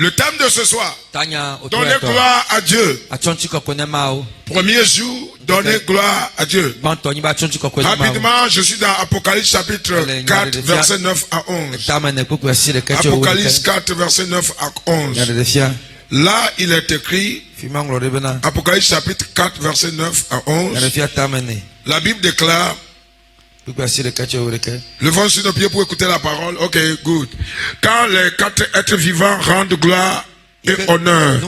Le thème de ce soir, donner gloire à Dieu. Premier jour, donner gloire à Dieu. Rapidement, je suis dans Apocalypse chapitre 4, verset 9 à 11. Apocalypse 4, verset 9 à 11. Là, il est écrit, Apocalypse chapitre 4, verset 9 à 11. La Bible déclare, levons sur nos pieds pour écouter la parole. Ok, good. Quand les quatre êtres vivants rendent gloire et honneur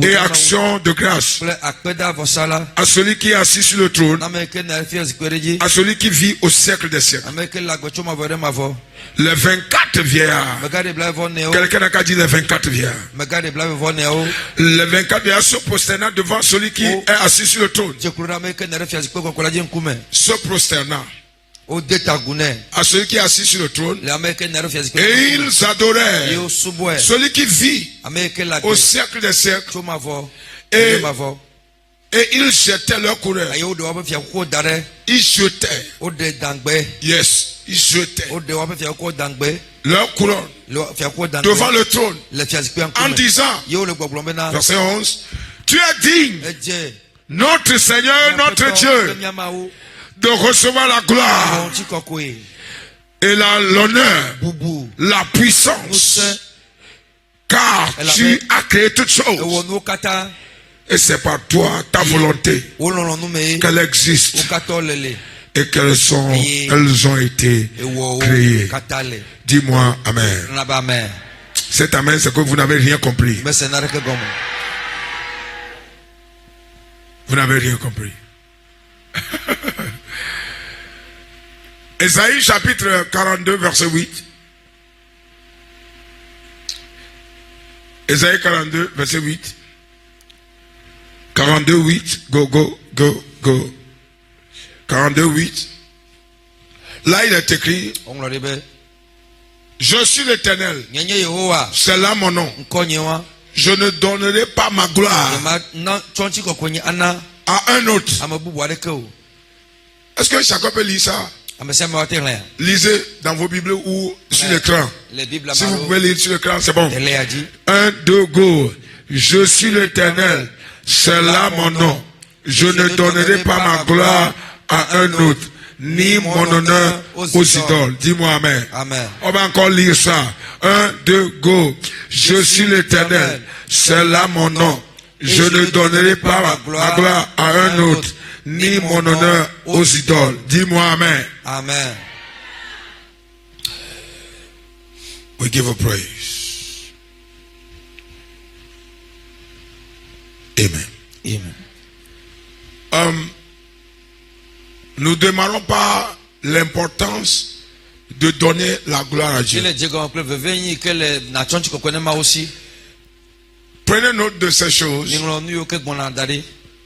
et action de grâce à celui qui est assis sur le trône, à celui qui vit au siècle des siècles. Les 24 vieillards. Quelqu'un n'a qu'à dire les 24 vieillards. Les 24 vieillards se prosternant devant celui qui est assis sur le trône. Se prosternant à celui qui est assis sur le trône. Et ils adorèrent celui qui vit au siècle des siècles. Et ils jetaient leur coureur. Ils jetaient. Yes. Ils jetaient leur couronne devant le trône en disant, verset 11, tu es digne, notre Seigneur, notre Dieu, de recevoir la gloire et l'honneur, la puissance, car tu as créé toutes choses. Et c'est par toi, ta volonté, qu'elle existe et qu'elles ont été créées. Dis-moi Amen. Cet Amen, c'est que vous n'avez rien compris. Vous n'avez rien compris. Ésaïe chapitre 42, verset 8. Ésaïe 42, verset 8. 42, 8. Go. 42, 8. Là, il est écrit, je suis l'Éternel. C'est là mon nom. Je ne donnerai pas ma gloire à un autre. Est-ce que chacun peut lire ça? Lisez dans vos Bibles ou sur l'écran. Si vous pouvez lire sur l'écran, c'est bon. 1, 2, go. Je suis l'Éternel. C'est là mon nom. Je ne donnerai pas ma gloire à un autre, ni mon honneur aux idoles. Dis-moi Amen. On va encore lire ça. 1, 2, go. Je suis l'Éternel. C'est là mon nom. Je ne donnerai pas ma gloire à un autre, ni mon honneur aux idoles. Dis-moi Amen. We give a praise. Amen. Nous ne démarrons pas l'importance de donner la gloire à Dieu. Prenez note de ces choses.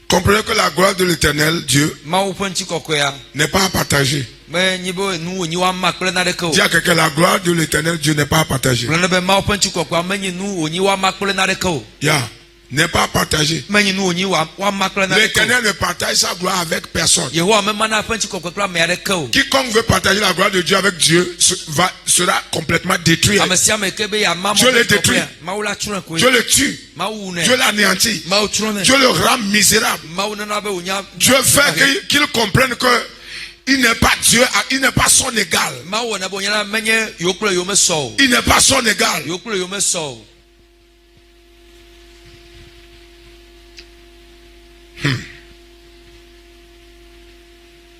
Comprenez que la gloire de l'Éternel, Dieu, n'est pas à partager. Dis à quelqu'un, la gloire de l'Éternel, Dieu n'est pas à partager. Yeah. n'est pas partagé. L'Éternel ne partage sa gloire avec personne. Quiconque veut partager la gloire de Dieu avec Dieu sera complètement détruit. Dieu le détruit. Dieu le tue. Dieu l'anéantit. Dieu le rend misérable. Dieu fait qu'il comprenne que il n'est pas Dieu, il n'est pas son égal. Il n'est pas son égal.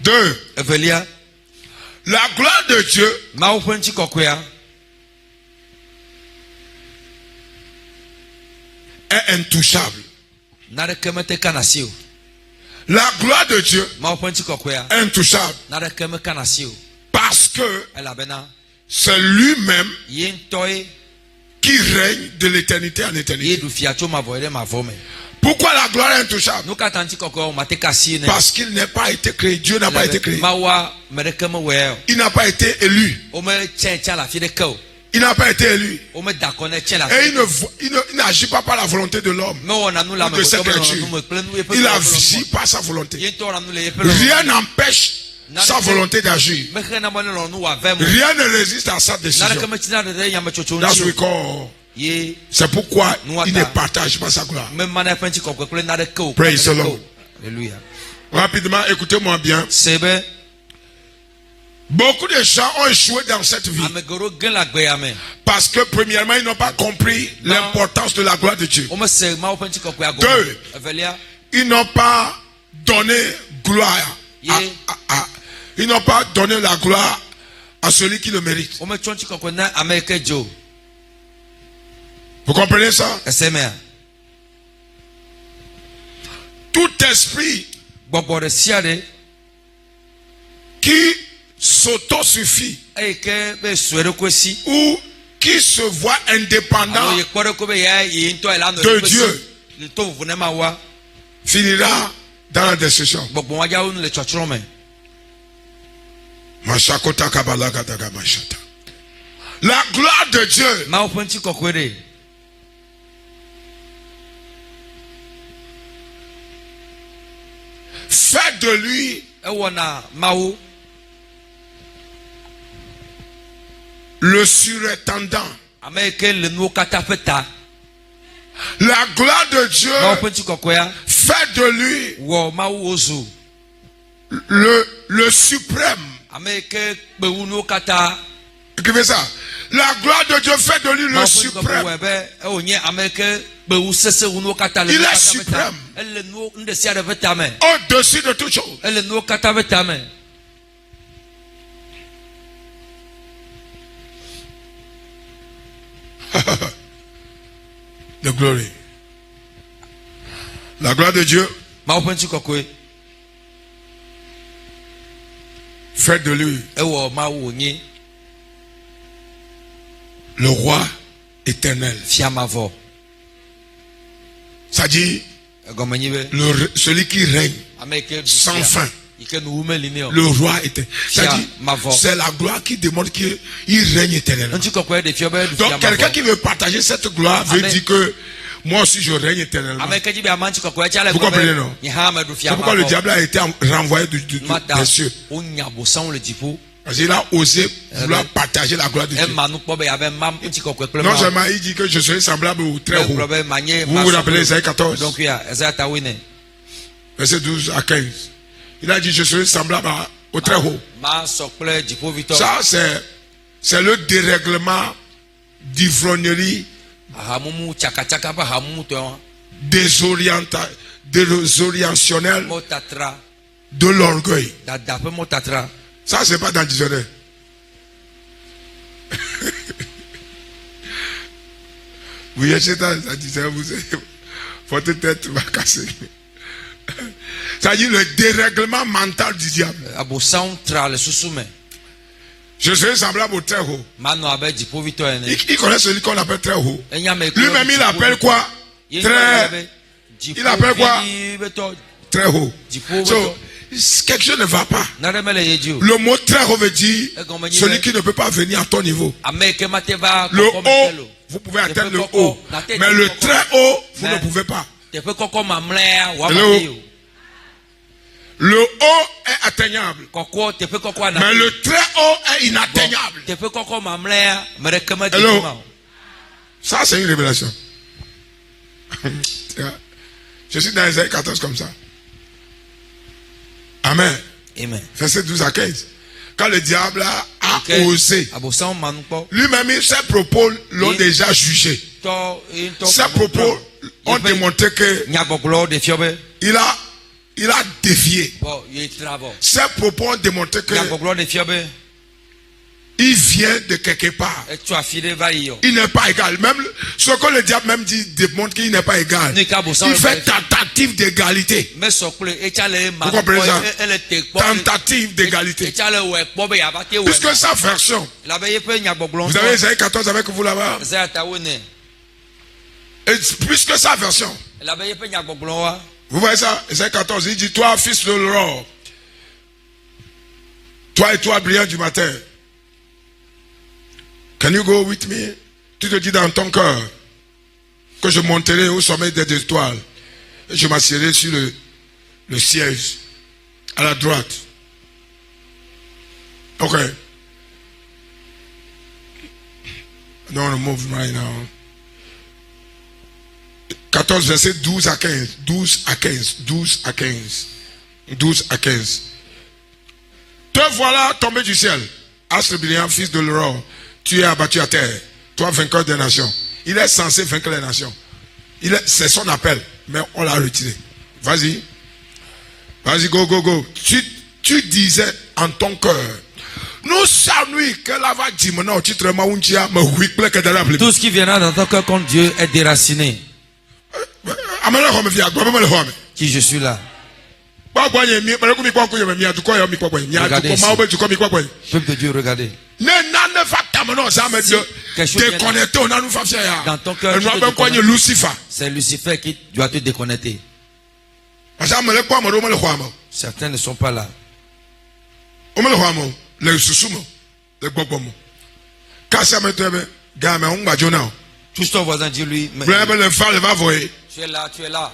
2. La gloire de Dieu est intouchable. La gloire de Dieu est intouchable. Parce que c'est lui-même qui règne de l'éternité en éternité. Pourquoi la gloire est intouchable? Parce qu'il n'a pas été créé. Dieu n'a pas été créé. Il n'a pas été élu. Il n'a pas été élu. Et il n'agit pas par la volonté de l'homme ou de cette créature. Il agit par sa volonté. Rien n'empêche sa volonté d'agir. Rien ne résiste à sa décision. That's we call. C'est pourquoi il ne partage pas sa gloire. Praise the Lord. Rapidement, écoutez-moi bien. Beaucoup de gens ont échoué dans cette vie. Parce que premièrement, ils n'ont pas compris l'importance de la gloire de Dieu. 2. Ils n'ont pas donné gloire. Ils n'ont pas donné la gloire à celui qui le mérite. Vous comprenez ça? Tout esprit qui s'auto-suffit ou qui se voit indépendant de Dieu finira dans la destruction. La gloire de Dieu fait de lui le surintendant. La gloire de Dieu fait de lui le suprême. Écrivez ça. La gloire de Dieu fait de lui le suprême. Il est suprême. Au-dessus de toute chose. The glory. La gloire de Dieu fait de lui le roi éternel. Ça dit celui qui règne sans fin. Le roi éternel. C'est la gloire qui démontre qu'il règne éternellement. Donc quelqu'un qui veut partager cette gloire veut dire que moi aussi je règne éternellement. Vous comprenez, non? C'est pourquoi le diable a été renvoyé des cieux. Parce qu'il a osé vouloir partager la gloire de Dieu. Non seulement il dit que je serai semblable au très haut. Vous vous rappelez Isaïe 14, verset 12 à 15. Il a dit je serai semblable au très haut. Ça c'est le dérèglement d'ivrognerie, désorientationnel de l'orgueil. Ça c'est pas dans le dictionnaire. Vous y êtes dans le dictionnaire, votre tête va casser. Ça dit le dérèglement mental du diable. Je serai semblable au très haut. Il connaît celui qu'on appelle très haut. Lui-même il appelle quoi? Il appelle quoi? Très haut. So, quelque chose ne va pas. Le mot très haut veut dire celui qui ne peut pas venir à ton niveau. Le haut, vous pouvez atteindre le haut. Mais le très haut, vous ne pouvez pas. Le haut est atteignable. Mais le très haut est inatteignable. Hello. Ça, c'est une révélation. Je suis dans Isaïe 14 comme ça. Amen. Verset 12 à 15. Quand le diable a osé, lui-même, ses propos l'ont déjà jugé. Ses propos ont démontré que il a défié. Ses propos ont démontré que il vient de quelque part. Il n'est pas égal. Même ce que le diable même dit démontre qu'il n'est pas égal. Il fait tentative d'égalité. Vous comprenez ça? Tentative d'égalité. Puisque sa version. Vous avez Isaïe 14 avec vous là-bas. Et puisque sa version. Vous voyez ça? Isaïe 14, il dit, toi, fils de l'aurore, toi et toi, brillant du matin. Can you go with me? Tu te dis dans ton cœur que je monterai au sommet des étoiles et je m'assierai sur le siège à la droite. Ok. I don't want to move right now. 14 verset 12 à 15. 12 à 15. 12 à 15. 12 à 15. Te voilà tombé du ciel. Astre brillant, fils de l'aurore. Tu es abattu à terre. Toi, vainqueur des nations. Il est censé vaincre les nations. C'est son appel. Mais on l'a retiré. Vas-y. Vas-y, go, go, go. Tu disais en ton cœur. Nous savons que la va dire maintenant au titre de tout ce qui viendra dans ton cœur contre Dieu est déraciné. Qui je suis là. Peuple de Dieu, regardez. Dans ton cœur, c'est Lucifer qui doit te déconnecter. Certains ne sont pas là. Touche ton voisin, dis-lui. Tu es là, tu es là.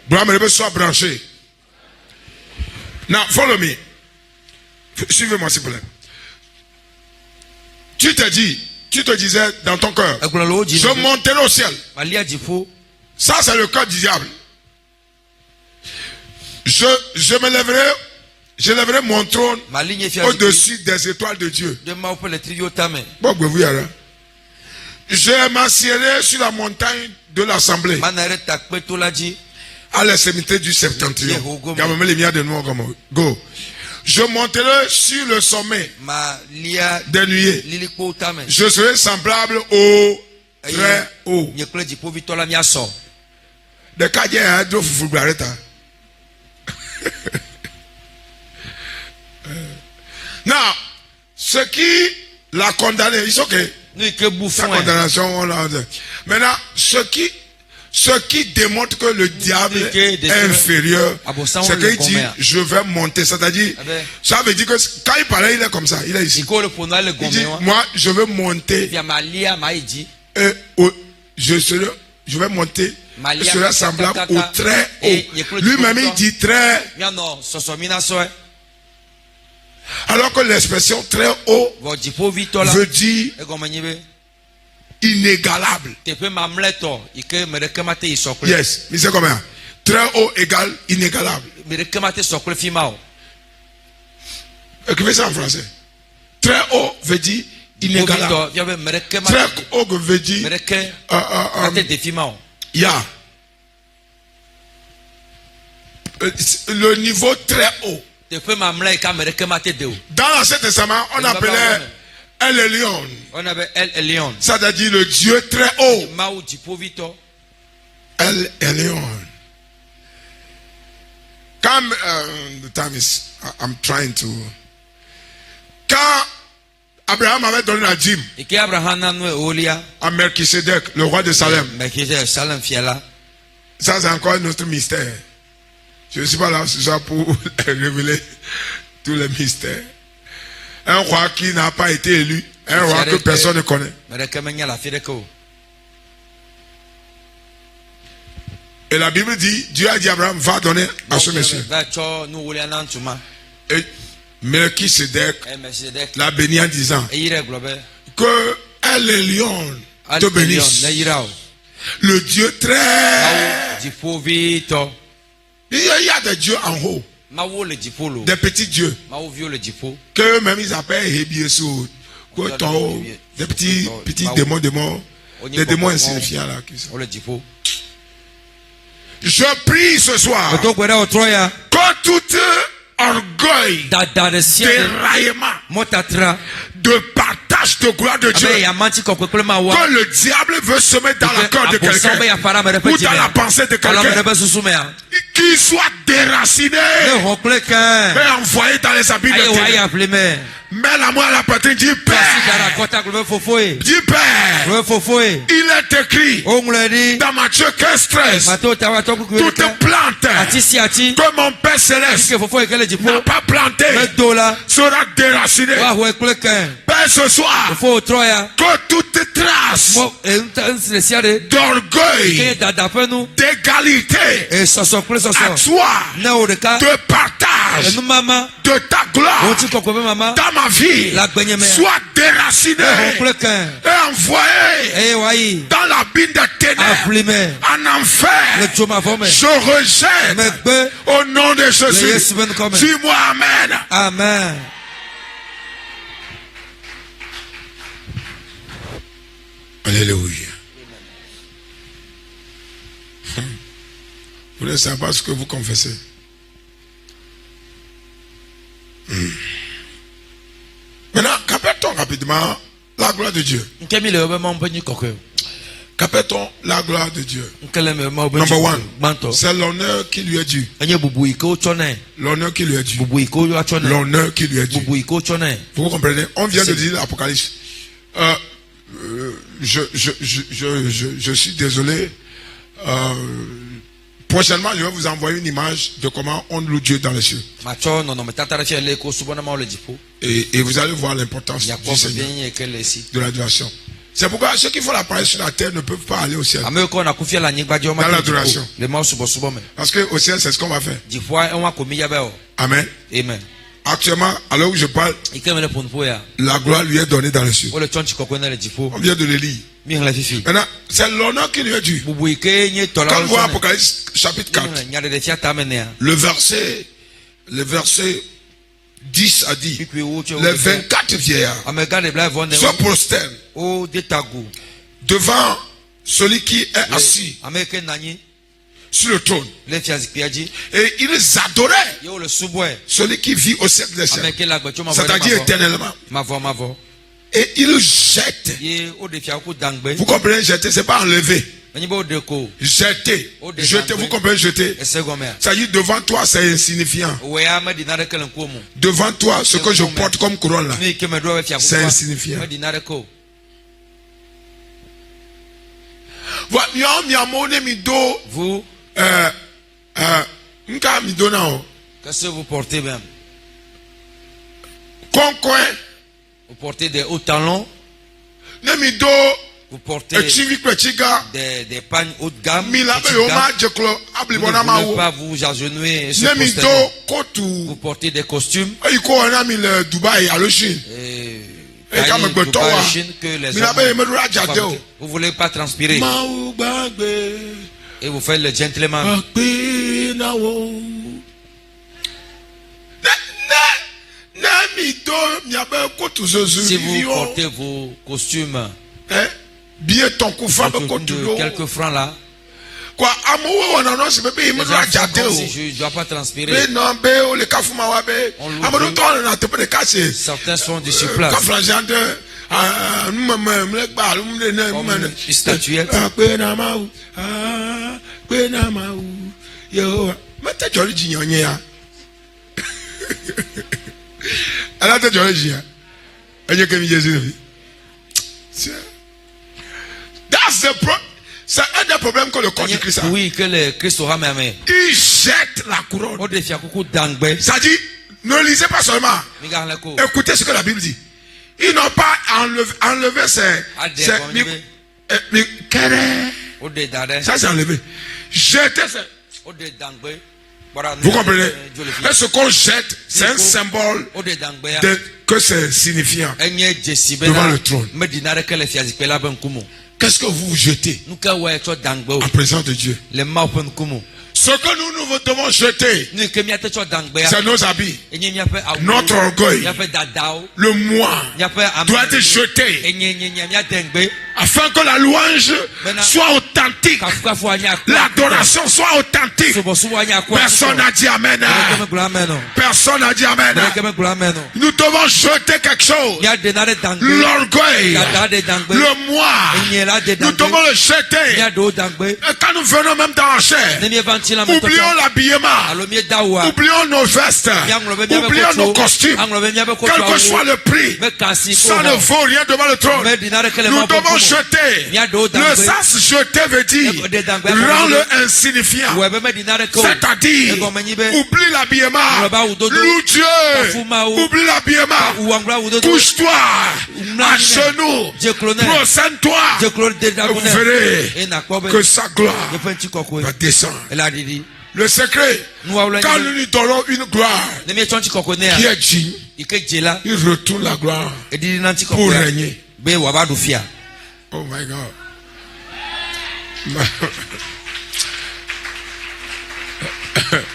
Branché. Now, follow me. Suivez-moi, s'il vous plaît. Tu te disais dans ton cœur, je monterai au ciel. Ça, c'est le cœur du diable. Je me lèverai, je lèverai mon trône au-dessus des étoiles de Dieu. Je m'assierai sur la montagne de l'assemblée. À l'extrémité du septentrion. Go. Je monterai sur le sommet des nuées. Je serai semblable au très haut. Now, ce qui l'a condamné, c'est ok. Sa condamnation, on l'a dit. Maintenant, ce qui démontre que le diable est inférieur, c'est qu'il dit, je vais monter. C'est-à-dire, ça veut dire que quand il parlait, il est comme ça. Il est ici. Il dit, moi, je veux monter. Et je vais monter. Je serai semblable au très haut. Lui-même, il dit très. Alors que l'expression très haut veut dire inégalable. Yes, mais c'est combien? Très haut égale inégalable. Écrivez ça en français. Très haut veut dire inégalable. Très haut veut dire yeah. Le niveau très haut. Dans l'Ancien Testament, on appelait El Elyon. On avait El Elyon. C'est-à-dire le Dieu très haut. El Elyon. Quand the time is, I'm trying to. Quand Abraham avait donné la dîme à Melchisedec, le roi de Salem. Ça, c'est encore un autre mystère. Je ne suis pas là ce soir pour révéler tous les mystères. Un roi qui n'a pas été élu, un roi que personne ne connaît. Et la Bible dit, Dieu a dit à Abraham, va donner à ce monsieur. Et Melchisedec l'a béni en disant que les lions te bénissent. Le Dieu très... Il y a des dieux en haut. Des petits dieux. Que même ils appellent Hebieso. Des petits démons. Des démons insignifiants là. Je prie ce soir que tout orgueil, déraillement, de partage de gloire de Dieu, que le diable veut semer dans la cœur de quelqu'un ou dans la pensée de quelqu'un, qu'il soit déraciné et envoyé dans les abîmes de terre. Mets la main à la poitrine, dis Père. Dis Père. Il est écrit dans Matthieu 15:13. Toute plante que mon Père céleste n'a pas plantée sera déracinée. Père, ce soir, que toute trace d'orgueil, d'égalité, à toi, de partage de ta gloire dans ma vie, soit déraciné et envoyé dans l'abîme des ténèbres, en enfer. Je rejette au nom de Jésus. Dis-moi Amen. Amen. Alléluia. Vous ne savez pas ce que vous confessez. Maintenant, qu'appelle-t-on rapidement la gloire de Dieu? Qu'appelle-t-on la gloire de Dieu? Number one, c'est l'honneur qui lui est dû. L'honneur qui lui est dû. L'honneur qui lui est dû. Vous comprenez? On vient de dire l'Apocalypse. Je suis désolé. Prochainement, je vais vous envoyer une image de comment on loue Dieu dans les cieux. Et vous allez voir l'importance du Seigneur, de l'adoration. C'est pourquoi ceux qui font l'apparition sur la terre ne peuvent pas aller au ciel. Dans l'adoration. Parce qu'au ciel, c'est ce qu'on va faire. Amen. Amen. Actuellement, alors où je parle, la gloire lui est donnée dans les cieux. On vient de le lire. Maintenant, c'est l'honneur qui lui est dû. Quand vous voyez Apocalypse chapitre 4, le verset 10 a dit, les 24 vieillards se prosternent devant celui qui est assis sur le trône. Et ils adoraient celui qui vit au siècle des siècles, c'est-à-dire éternellement. Et ils jettent. Vous comprenez, jeter, c'est pas enlever. Jeter. Jeter, vous comprenez, jeter. C'est-à-dire devant toi, c'est insignifiant. Devant toi, ce que je porte comme couronne là, c'est insignifiant. Vous, qu'est-ce que vous portez même? Vous portez des hauts talons. Vous portez des pagnes haut de gamme. Vous ne voulez pas vous agenouiller. Vous portez des costumes. Que les hommes, vous ne voulez pas transpirer. Et vous faites le gentleman. Si vous portez vos costumes, quelques francs là, si je ne dois pas transpirer. Certains sont de sur place. Comme une statuette. C'est un des problèmes que le corps du Christ a. Oui, que le Christ aura même. Il jette la couronne. Ça dit, ne lisez pas seulement. Écoutez ce que la Bible dit. Ils n'ont pas enlevé ça c'est enlevé. Jeter ça. Vous comprenez? Et ce qu'on jette, c'est un symbole que c'est signifiant devant le trône. Qu'est-ce que vous jetez en présence de Dieu? Ce que nous devons jeter, c'est nos habits, notre orgueil, le moi doit être jeté afin que la louange soit authentique, l'adoration soit authentique. Personne n'a dit amen. Personne n'a dit amen. Nous devons jeter quelque chose. L'orgueil, le moi, nous devons le jeter. Et quand nous venons même dans la chair, oublions l'habillement, oublions nos vestes, oublions nos costumes, quel que soit le prix, ça ne vaut rien devant le trône. Nous devons jeter. Le sens jeter veut dire rends-le insignifiant. C'est-à-dire, oublie l'habillement, loue Dieu, oublie l'habillement, couche-toi à genoux, procède-toi. Vous verrez que sa gloire va descendre. Le secret, quand nous lui donnons une gloire qui est digne, il retourne la gloire pour régner. Oh my God.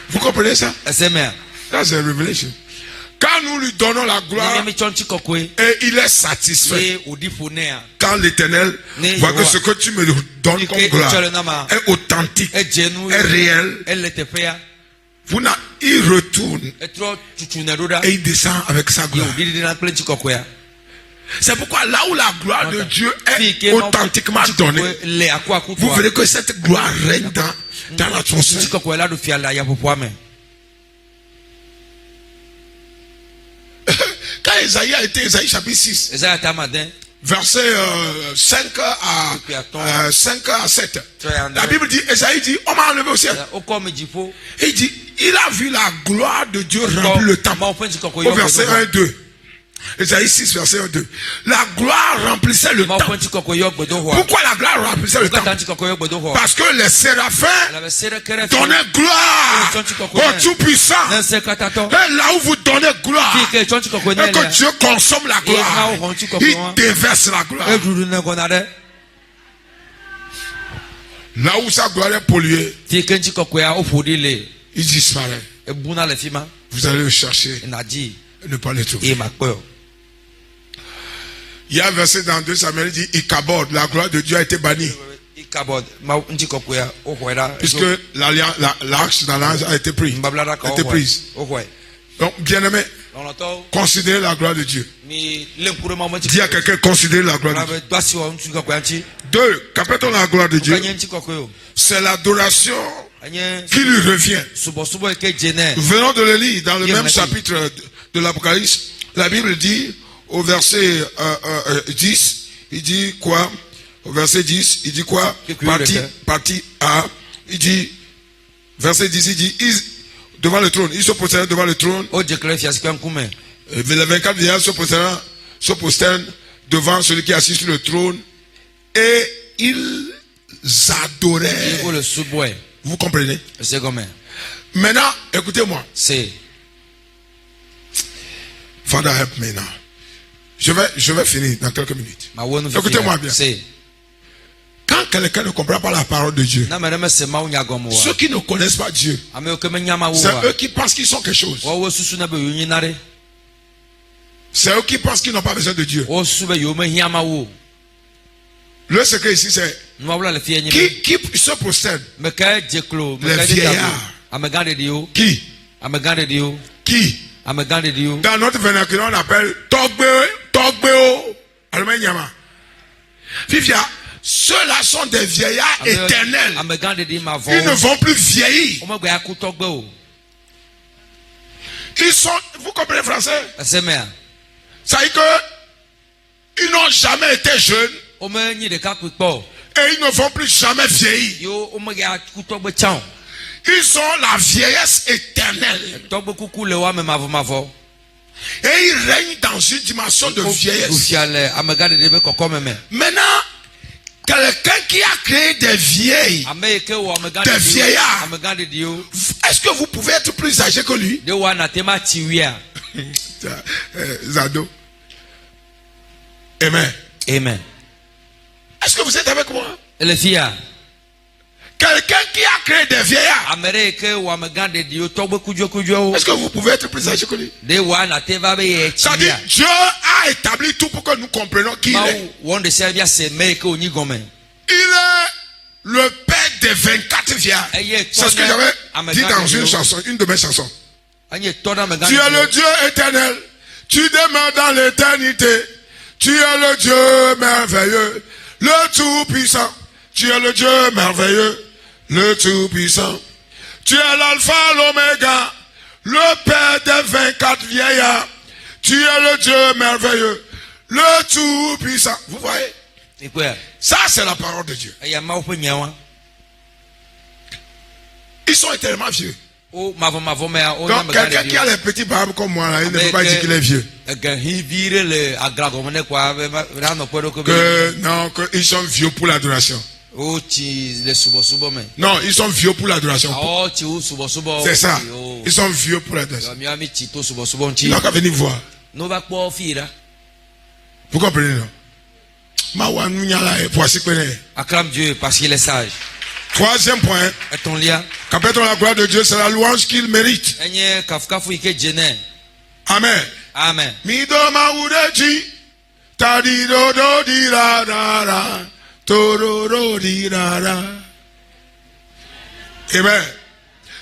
Vous comprenez ça? That's a revelation. Quand nous lui donnons la gloire et il est satisfait, quand l'Éternel voit que ce que tu me donnes comme gloire est authentique, est réel, il retourne et il descend avec sa gloire. C'est pourquoi là où la gloire de Dieu est authentiquement donnée, vous verrez que cette gloire règne dans l'atmosphère. Quand Esaïe a été, Esaïe chapitre 6, verset 5 à 7, la Bible dit, Esaïe dit, on m'a enlevé au ciel. Il dit, il a vu la gloire de Dieu remplir le temple. Au verset 1 et 2. Esaïe 6, verset 1 et 2. La gloire remplissait le temple. Pourquoi la gloire remplissait le temple? Parce que les séraphins donnaient gloire au Tout-Puissant. Et là où vous donnez gloire, et que Dieu consomme la gloire, il déverse la gloire. Là où sa gloire est polluée, il disparaît. Vous allez le chercher et ne pas le trouver. Il y a un verset dans 2 Samuel, il dit Ikabod, la gloire de Dieu a été bannie. Puisque l'arche dans l'ange a été prise. Donc, bien aimé, considérez la gloire de Dieu. Dis à quelqu'un, considérez la gloire de Dieu. 2. Qu'appelle-t-on la gloire de Dieu? C'est l'adoration qui lui revient. Venons de le lire dans le même chapitre de l'Apocalypse. La Bible dit au verset 10, il dit quoi? Au verset 10, il dit quoi? Partie A, il dit, verset 10, il dit, devant le trône, ils se prosternent devant le trône. Les 24 vieillards se prosternent devant celui qui est assis sur le trône et ils adoraient. Vous comprenez? Maintenant, écoutez-moi. Father, help me now. Je vais finir dans quelques minutes. Écoutez-moi bien. Quand quelqu'un ne comprend pas la parole de Dieu, ceux qui ne connaissent pas Dieu, c'est eux qui pensent qu'ils sont quelque chose. C'est eux qui pensent qu'ils n'ont pas besoin de Dieu. Le secret ici, c'est qui se prosterne? Les vieillards. Qui? Dans notre vernacular, on appelle Togbeo. Fifia, ceux-là sont des vieillards éternels. Ils ne vont plus vieillir. Ils sont, vous comprenez français? Ça veut dire qu'ils n'ont jamais été jeunes Et ils ne vont plus jamais vieillir. Ils ont la vieillesse éternelle. Et ils règnent dans une dimension de vieillesse. Maintenant, quelqu'un qui a créé des vieilles, des vieillards, est-ce que vous pouvez être plus âgé que lui? Zado. Amen. Amen. Est-ce que vous êtes avec moi? Quelqu'un qui a créé des vieillards, est-ce que vous pouvez être plus âgé que lui? C'est-à-dire, Dieu a établi tout pour que nous comprenions qui il est. Il est le père des 24 vieillards. C'est ce que j'avais dit dans une chanson, une de mes chansons. Tu es le Dieu éternel. Tu demeures dans l'éternité. Tu es le Dieu merveilleux, le Tout-Puissant. Tu es le Dieu merveilleux, le Tout-Puissant. Tu es l'alpha, l'oméga, le père des 24 vieillards. Tu es le Dieu merveilleux, le Tout-Puissant. Vous voyez? Ça, c'est la parole de Dieu. Ils sont tellement vieux. Donc, quelqu'un qui a les petits barbes comme moi, là, il ne peut pas dire qu'il est vieux. Non, ils sont vieux pour l'adoration. Non, ils sont vieux pour l'adoration. C'est ça. Ils sont vieux pour l'adoration. Ils n'ont qu'à venir voir. Vous comprenez, non? Acclame Dieu parce qu'il est sage. Troisième point. Capitons la gloire de Dieu, c'est la louange qu'il mérite. Amen. Amen. Amen.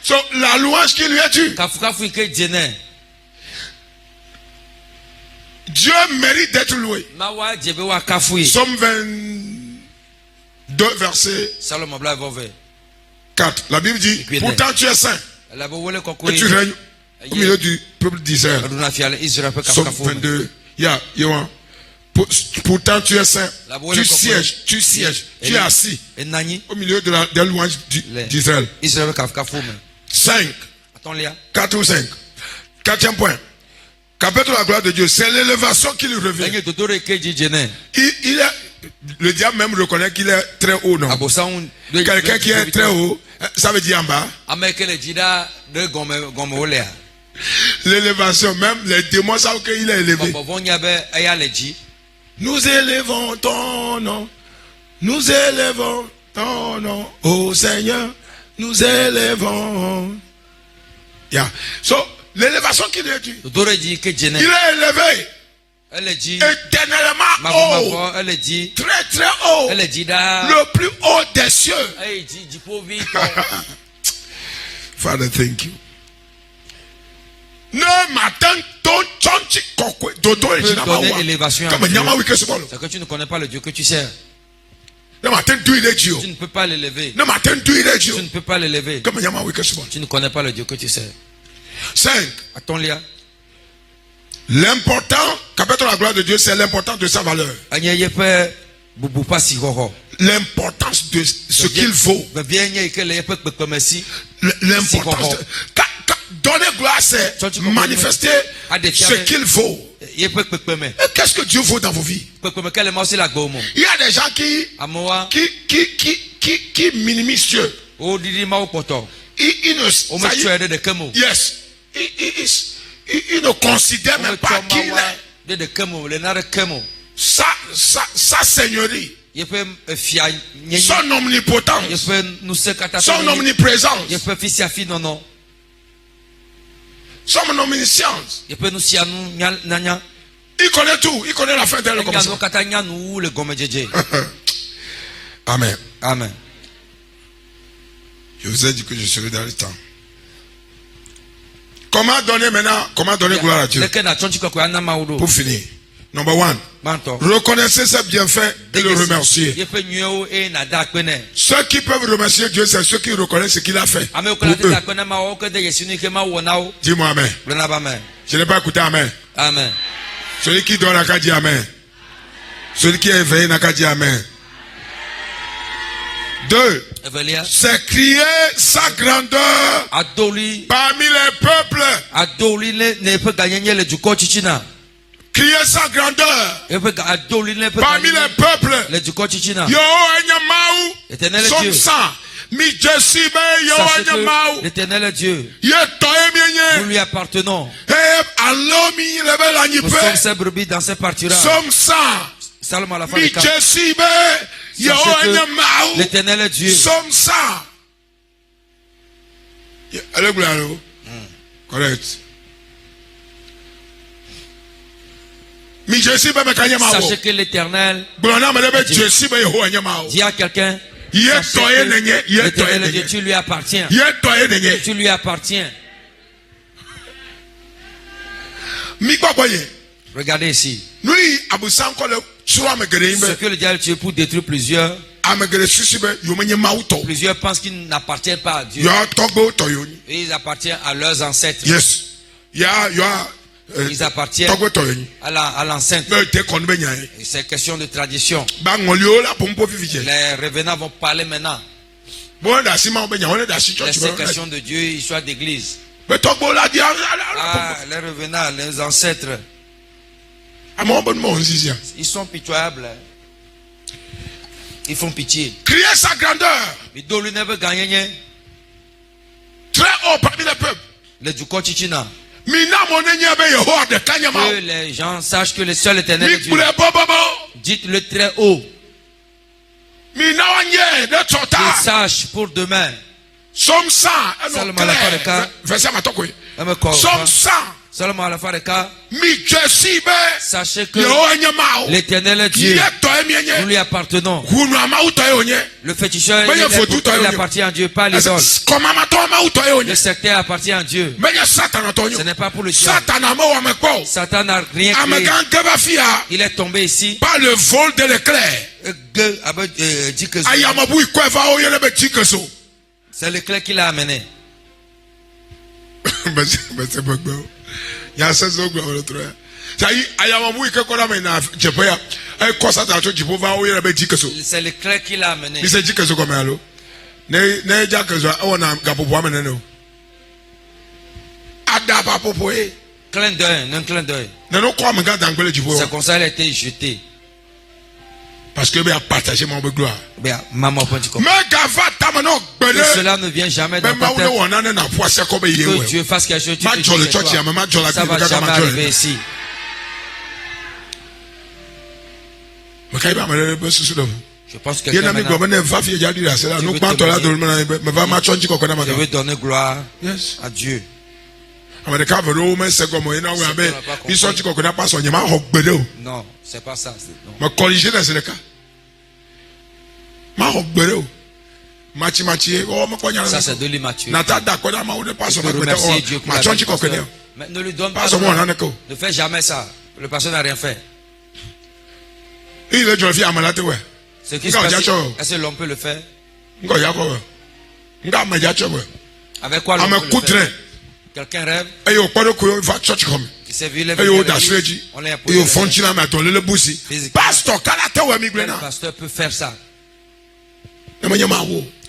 So, la louange qui lui est due. Dieu mérite d'être loué. Somme 22, verset 4. La Bible dit, pourtant tu es saint. Et tu règnes au milieu du peuple d'Israël. Somme 22. Pourtant tu es saint. Tu sièges, tu es assis au milieu de la louange d'Israël. 5. 4 ou 5. Quatrième point. Capitule la gloire de Dieu, c'est l'élévation qui lui revient. Le diable même reconnaît qu'il est très haut, non? Quelqu'un qui est très haut, ça veut dire en bas. L'élévation, même les démons savent qu'il est élevé. Nous élevons ton nom. Nous élevons ton nom. Oh Seigneur, nous élevons. So, l'élévation qu'il est due. Il est élevé. Éternellement haut. Très très haut. Le plus haut des cieux. Father, thank you. Ne m'attends donner élévation à Dieu. C'est que tu ne connais pas le Dieu que tu sers. Tu ne peux pas l'élever. Tu ne peux pas l'élever. Tu ne connais pas le Dieu que tu sers. 5. Attends-le. L'important, capitule la gloire de Dieu, c'est l'importance de sa valeur. L'importance de ce qu'il vaut. L'importance. Donner gloire, c'est manifester ce qu'il vaut. Et qu'est-ce que Dieu vaut dans vos vies? Il y a des gens qui minimisent Dieu. Il ne considère même pas qui il est. Sa seigneurie, son omnipotence, son omniprésence, son omniscience. Il connaît tout, il connaît la fin dès le commencement. Amen. Amen. Je vous ai dit que je serai dans le temps. Comment donner maintenant? Comment donner gloire à Dieu? Pour finir. Number 1. Reconnaissez ses bienfaits et le remercier. Ceux qui peuvent remercier Dieu, c'est ceux qui reconnaissent ce qu'il a fait. Dis-moi amen. Je n'ai pas écouté amen. Amen. Celui qui dort n'a qu'à dire amen. Celui qui est éveillé n'a qu'à dire amen. 2. C'est crier sa grandeur parmi les peuples. Crier sa grandeur parmi les peuples. Yo enyamau. Somme 100. L'éternel est Dieu. Nous lui appartenons. Nous sommes ses brebis dans ses pâturages. Somme 100. Salomon à la fin de l'éternel est Dieu. Somme 100. Correct. Sachez que l'éternel dit à quelqu'un, l'éternel est Dieu, tu lui appartiens. Tu lui appartiens. Regardez ici. Ce que le diable tue pour détruire plusieurs. Plusieurs pensent qu'ils n'appartiennent pas à Dieu. Et ils appartiennent à leurs ancêtres. Yes. Ils appartiennent à l'enceinte. C'est question de tradition. Les revenants vont parler maintenant. C'est question de Dieu, histoire d'église. Les revenants, les ancêtres. Ils sont pitoyables. Ils font pitié. Crier sa grandeur. Très haut parmi les peuples. Que les gens sachent que le seul éternel est Dieu. Dites-le très haut. Qu'ils sachent pour demain. Somme 100. Somme 100. Seulement à la fin des cas, sachez que l'éternel est Dieu. Nous lui appartenons. Le féticheur, il appartient à Dieu, pas l'idole. Le sectaire appartient à Dieu. Ce n'est pas pour le diable. Satan n'a rien créé. Il est tombé ici par le vol de l'éclair. C'est l'éclair qui l'a amené. C'est l'éclair qui l'a amené. Clin d'œil, un clin d'œil. C'est comme ça qu'il a été jeté. Parce que a partagé mon gloire. Que cela ne vient jamais dans ta tête. Que Dieu fasse quelque chose. Ça va jamais arriver ici. Je pense que quelqu'un je veux donner gloire à Dieu. Non, c'est pas ça. Me corriger dans ce cas. Ça c'est de l'immaturité. Mais ne lui donne pas. Ne fais jamais ça. Le pasteur n'a rien fait. Ce qui se passe, est-ce que l'on peut le faire? Avec quoi l'on peut le faire? Quelqu'un rêve. Il s'est vu, le pasteur peut faire ça.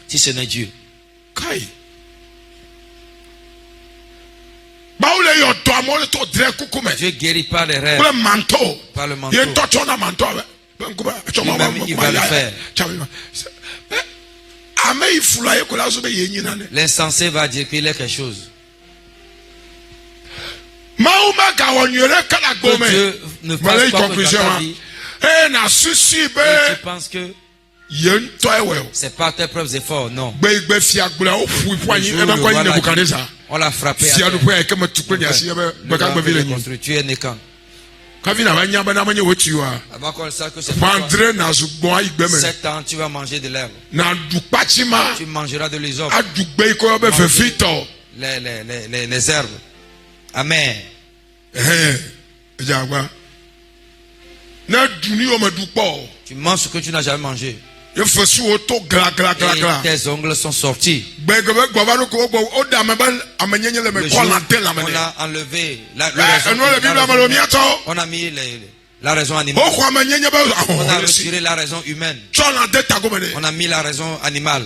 Si ce n'est Dieu. Dieu guérit par les rêves. Par le manteau. Lui-même, il va le faire. L'insensé va dire qu'il est quelque chose. Que Dieu ne fasse pas que dans ta vie. Et tu penses que c'est pas tes propres efforts, non. On l'a frappé. Tu es né quand? Avant qu'on le sache que c'est 7 ans, tu vas manger de l'herbe. Tu mangeras de l'hysope. Les herbes. Amen. Tu manges ce que tu n'as jamais mangé. Et tes ongles sont sortis. Le jour où on a enlevé on a mis La raison animale. On a retiré la raison humaine. On a mis la raison animale.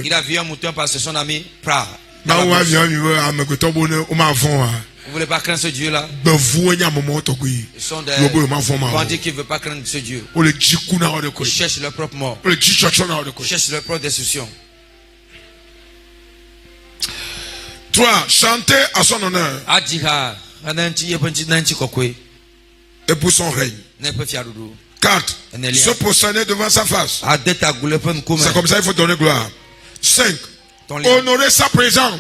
Il a vu un mouton parce que son ami pra. Vous ne voulez pas craindre ce Dieu-là? Ils sont des bandits qui ne veulent pas craindre ce Dieu. Ils cherchent leur propre mort. Ils cherchent leur propre destruction. 3. Chanter à son honneur. Et pour son règne. 4. Se prosterner devant sa face. C'est comme ça qu'il faut donner gloire. 5. Honorer sa présence.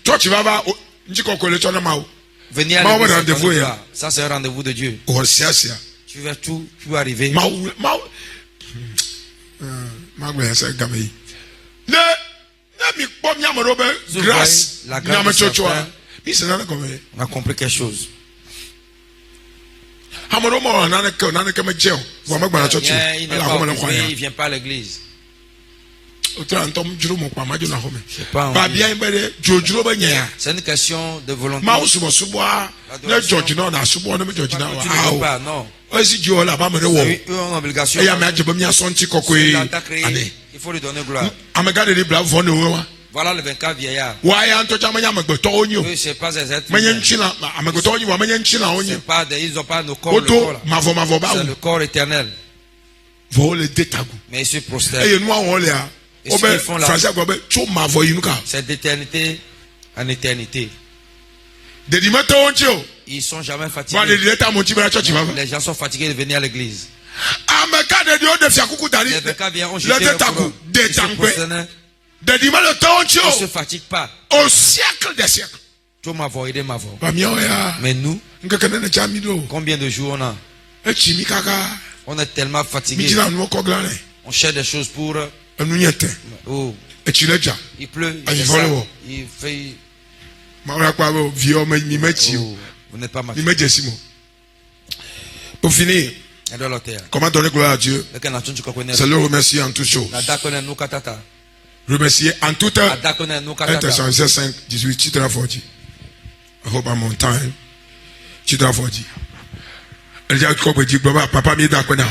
Toi tu vas voir. Venir à l'église, ça c'est un rendez-vous de Dieu. Tu vas tout, tu vas arriver. Grâce. La grâce de on a compris quelque chose. Il ne vient pas à l'église. C'est une question de volonté. Non. Eux ont l'obligation. Il faut lui donner gloire. Voilà le 24 vieillard. C'est pas des êtres humains. Ils n'ont pas nos corps. C'est le corps éternel. Mais ils se prosternent. Et ce qu'ils font là, c'est d'éternité en éternité. Ils sont jamais fatigués. Les gens sont fatigués de venir à l'église. Les 24 vieillards ont jeté le couronne. Ils se prosternaient. On ne se fatigue pas. Au siècle des siècles. Mais nous, combien de jours on a? On est tellement fatigué. On cherche des choses pour. Oh. Il pleut. Il fait. Oh. Vous n'êtes pas mature. Pour finir, comment donner gloire à Dieu? C'est le remercier en toutes choses. Remercier en tout temps. 1 Thessaloniciens 5, 18. Tu te l'as dit. I hope I'm on time. Tu te l'as dit. Papa mi da kwena.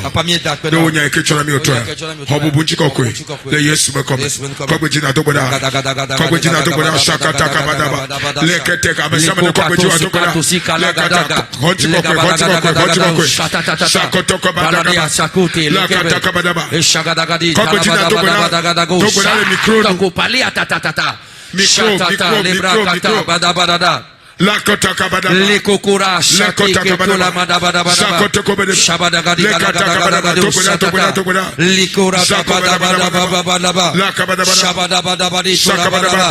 De wonya ekechona mi otoa. Hobubu chikokwe. Le Yesu bekome. Kokwe jina to boda. Kokwe jina to boda shakata kabadaba. Lekete kabesama ne kokwe jina to boda. Lekata konti kokwe. Shakoto kabadaba. Lekata kabadaba. Kokwe jina to boda. To boda le micro. Takopali atatata. Micro. La kota kabada, le kokora, shake la madabada, shabadagadi, likora, shabadabada, shabadabadi, shabadabada,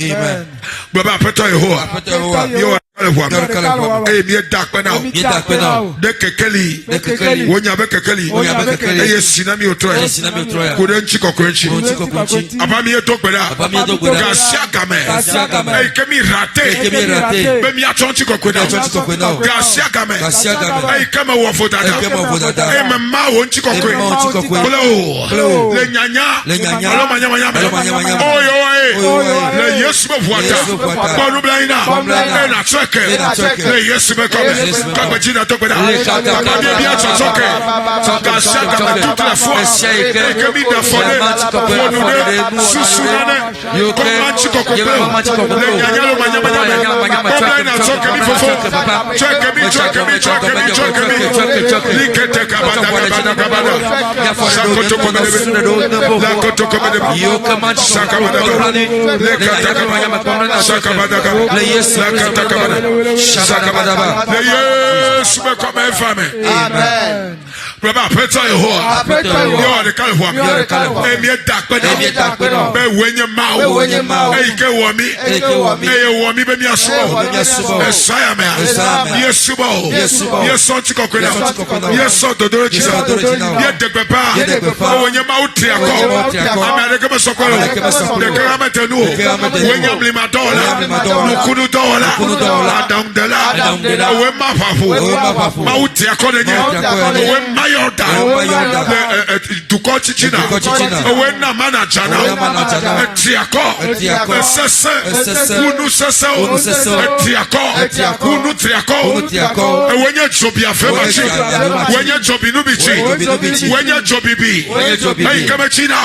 amen. Baba peto Yehowa. Miye dakpena. De kekeli. Wonya be kekeli. Eye sinami otoe. Kode nchi kokwenchi. Aba miye dokpena. Gasia game. Eye kemi rate. Be miya chonchi kokwena. Gasia game. Eye keme wofodada. Eye mema wonchi kokwena. Le nyanya. Alo manyama. Oyo. Le Yesu bevuata. Bonu blaina. Na le Yesu me comme quand Jina to bena papa bien soke gasha comme toute la foi et que mi da fone nous susurane comment tu kokopé le nyanyalo manyama na soke mi fofo check mi likete kabada sakoto komede la koto komede yo comment sakabada le kata sakabada le Yesu Yesu me comme une femme. Amen. Baba peto Yehowa. Yehowa de kalhwa. Emi dakpena. Be wenye mawo. Eike womi. Eye womi be mi asubo. Esaya me. Yesubo. Yesu tikokwena. Yesu dodoro chisa. Ye degbepa. Wenye mawo triako. Amerika me sokolo. De kama tenu. Wenye mlima dola. Nukunu dola. Adamdela. Owe mapafu. Mawo triako denye. Owe mayo. Yordan. Dukọ Chichina. Owena Manajana. Etiako. Sese. Unu sese. Etiako. Unu triako. Wenye jobi afemachi. Wenye jobi nubichi. Wenye jobi bi. Hey kamechina.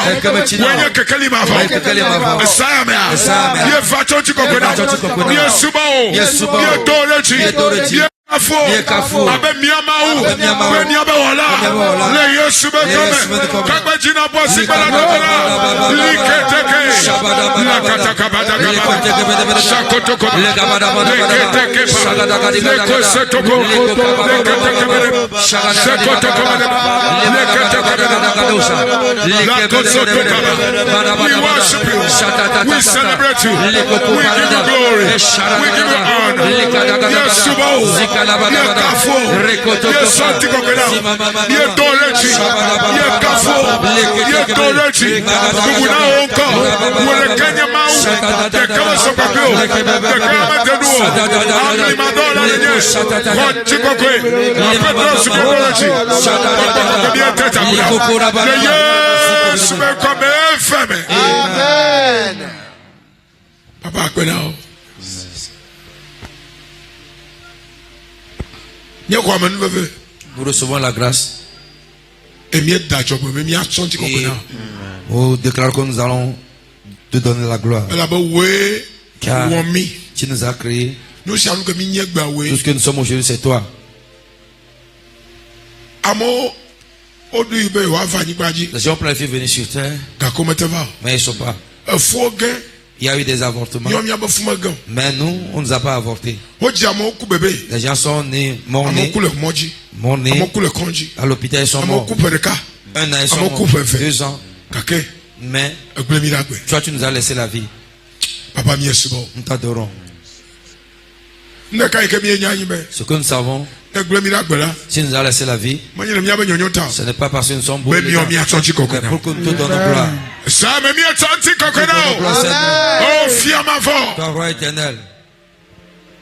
Wenye kekeli mava. Sayamea. Ye fato chikokona. Ye subao. Ye dolechi. Ye kafo. Abe miamau. Abe miabe wala. Le Yesu be kome. Kakbe jina bosi bala dokona. Liketeke. Lakatakabada gaba. Shakotoko. Leketeke. Lekosotoko. Leketeke. Shakotoko. Leketeke. We worship you. We celebrate you. We give you glory. We give you honor. Yesubo. Yekafo. Yesantikokena. Yedolechi. Yekafo. Yedolechi. Kubuna onka. Mwelekenya mau. Yekama sopapio. Yekama tenuo. Animadola lenye. Wachikokwe. Pedro sukolechi. Wapakabia teta kuna. Yesu mekome feme. Amen. Papa akwenao. Nous recevons la grâce. Et on déclare que nous allons te donner la gloire. Car tu nous as créés. Tout ce que nous sommes aujourd'hui, c'est toi. Les gens planifient venir sur terre, mais ils ne sont pas. Il y a eu des avortements. Mais nous, on ne nous a pas avortés. Les gens sont nés, morts-nés à l'hôpital, ils sont morts. Un an, ils sont morts. 2 ans. Mais toi, tu nous as laissé la vie. Nous t'adorons. Ce que nous savons, si nous a laissé la vie, ce n'est pas parce que nous sommes beaux, mais pour que nous te donnons gloire. Oh, fier ma voix. Ton roi éternel.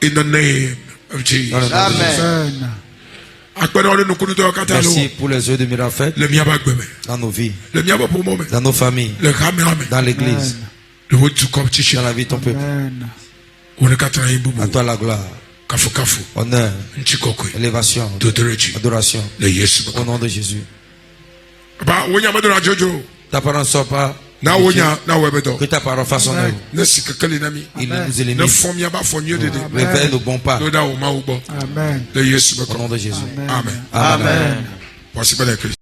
In the name of Jesus. Amen. Merci pour les œuvres de miracle dans nos vies, dans nos familles, dans l'église, dans la vie de ton peuple. À toi la gloire, honneur, élévation, adoration. Au nom de Jésus. Ta parole ne sort pas. Que ta parole fasse honneur. Il nous élimine. Révèle nos bons pas. Amen. Au nom de Jésus. Amen. Amen. Amen.